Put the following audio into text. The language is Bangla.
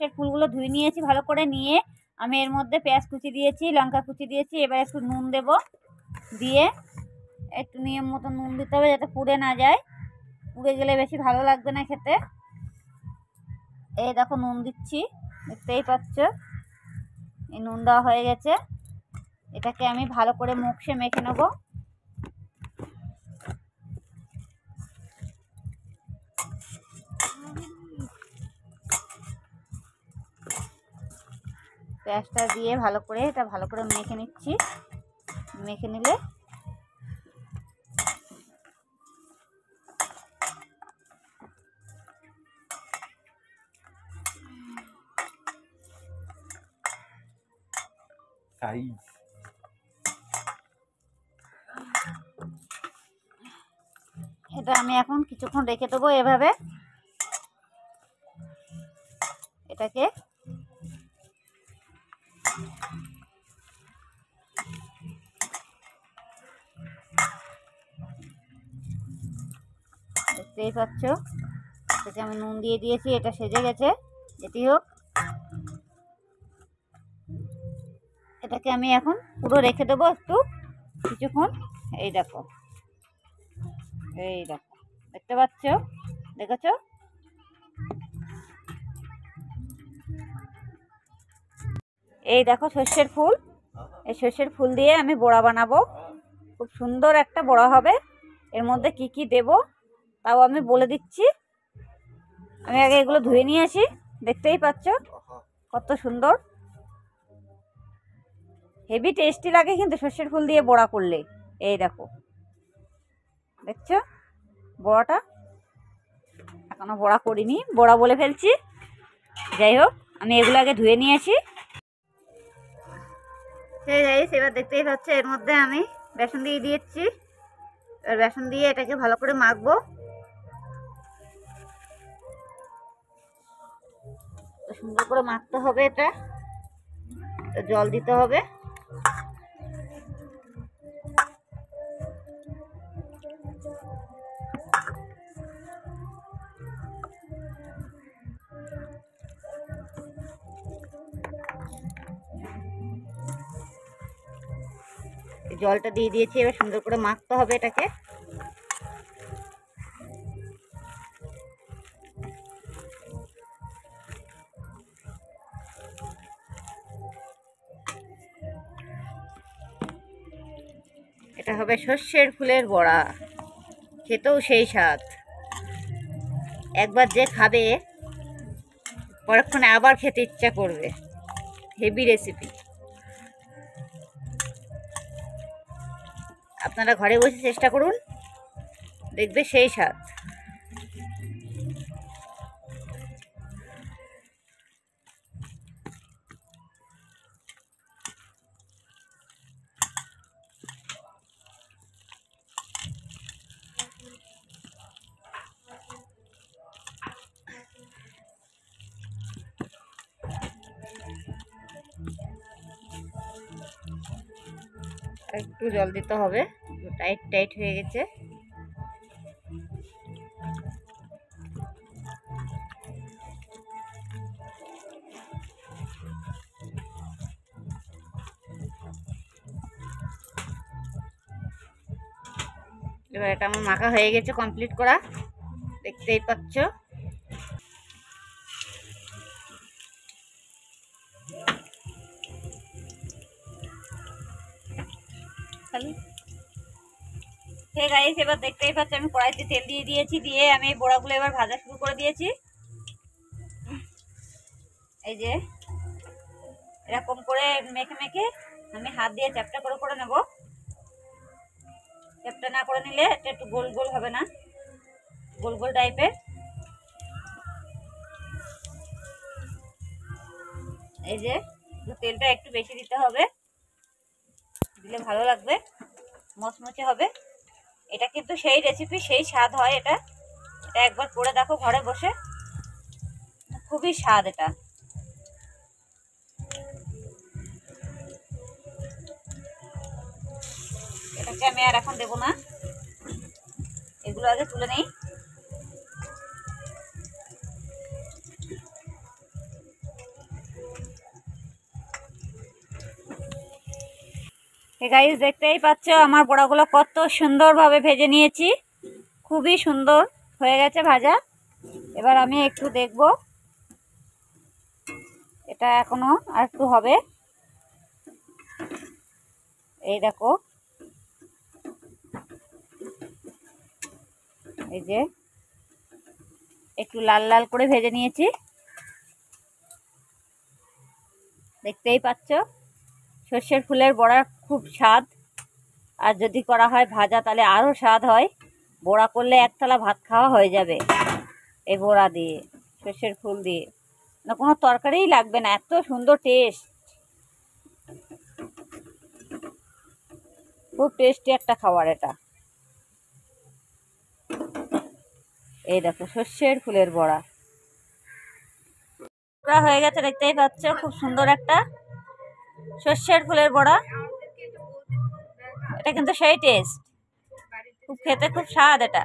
সর্ষের ফুলগুলো ধুয়ে নিয়েছি ভালো করে, নিয়ে আমি এর মধ্যে পেঁয়াজ কুচি দিয়েছি, লঙ্কা কুচি দিয়েছি। এবার একটু নুন দেব, দিয়ে একটু নিয়ম মতো নুন দিতে হবে যাতে পুড়ে না যায়, পুড়ে গেলে বেশি ভালো লাগবে না খেতে। এই দেখো নুন দিচ্ছি, দেখতেই পাচ্ছ এই নুন দেওয়া হয়ে গেছে। এটাকে আমি ভালো করে মুখে মেখে নেব। পেঁয়াজটা দিয়ে ভালো করে এটা ভালো করে মেখে নিচ্ছি। মেখে নিলে এটা আমি এখন কিছুক্ষণ রেখে দেবো এভাবে। এটাকে দেখতেই পাচ্ছ, এটাকে আমি নুন দিয়ে দিয়েছি, এটা সেজে গেছে। যেটি হোক, এটাকে আমি এখন পুরো রেখে দেবো একটু কিছুক্ষণ। এই দেখো, এই দেখো, দেখতে পাচ্ছ, দেখেছ? এই দেখো সর্ষের ফুল, এই সর্ষের ফুল দিয়ে আমি বড়া বানাবো। খুব সুন্দর একটা বড়া হবে। এর মধ্যে কি কি দেব তাও আমি বলে দিচ্ছি। আমি আগে এগুলো ধুয়ে নিয়ে আসি। দেখতেই পাচ্ছ কত সুন্দর, হেভি টেস্টি লাগে কিন্তু সর্ষের ফুল দিয়ে বড়া করলে। এই দেখো, দেখছো বড়াটা? এখনো বড়া করিনি, বড়া বলে ফেলছি। যাই হোক, আমি এগুলো আগে ধুয়ে নিয়ে আসি। এবার দেখতেই পাচ্ছ এর মধ্যে আমি বেসন দিয়ে দিয়েছি। এবার বেসন দিয়ে এটাকে ভালো করে মাখবো। সুন্দর করে মাখতে হবে, এটা জল দিতে হবে। জলটা দিয়ে দিয়েছি, এবার সুন্দর করে মাখতে হবে এটাকে। এটা হবে সর্ষের ফুলের বড়া, খেতেও সেই স্বাদ। একবার যে খাবে পরক্ষণে আবার খেতে ইচ্ছা করবে। হেভি রেসিপি, আপনারা ঘরে বসে চেষ্টা করুন, দেখবে সেই স্বাদ। একটু জল দিতে হবে, টাইট টাইট হয়ে গেছে। এবার এটা আমার মাখা হয়ে গেছে, কমপ্লিট করা, দেখতেই পাচ্ছ। গাইস, এবার দেখতেই পাচ্ছ আমি কড়াইতে তেল দিয়ে দিয়েছি, দিয়ে আমি এই বড়াগুলো এবার ভাজা শুরু করে দিয়েছি। এই যে এরকম করে মেখে মেখে আমি হাত দিয়ে চ্যাপটা করে করে নেব। চ্যাপটা না করে নিলে এটা একটু গোল গোল হবে না, গোল গোল টাইপের। এই যে তেলটা একটু বেশি দিতে হবে, দিলে ভালো লাগবে, মচমচে হবে। এটা কিন্তু সেই রেসিপি, সেই স্বাদ হয় এটা। এটা একবার করে দেখো ঘরে বসে, খুবই স্বাদ এটা। এটাকে আমি আর এখন দেবো না, এগুলো আগে তুলে নেই। গাইস দেখতেই পাচ্ছ আমার বড়াগুলো কত সুন্দরভাবে ভেজে নিয়েছি, খুবই সুন্দর হয়ে গেছে ভাজা। এবার আমি একটু দেখব, এটা এখনো আর একটু হবে। এই দেখো, এই যে একটু লাল লাল করে ভেজে নিয়েছি, দেখতেই পাচ্ছ। সর্ষের ফুলের বড়া খুব স্বাদ, আর যদি করা হয় ভাজা তাহলে আরও স্বাদ হয়। বড়া করলে এক থালা ভাত খাওয়া হয়ে যাবে এই বড়া দিয়ে, সর্ষের ফুল দিয়ে, না কোনো তরকারিই লাগবে না, এত সুন্দর টেস্ট, খুব টেস্টি একটা খাবার এটা। এই দেখো সর্ষের ফুলের বড়া হয়ে গেছে, দেখতেই পাচ্ছ খুব সুন্দর একটা সর্ষের ফুলের বড়া। এটা কিন্তু সেই টেস্ট, খুব খেতে খুব স্বাদ এটা।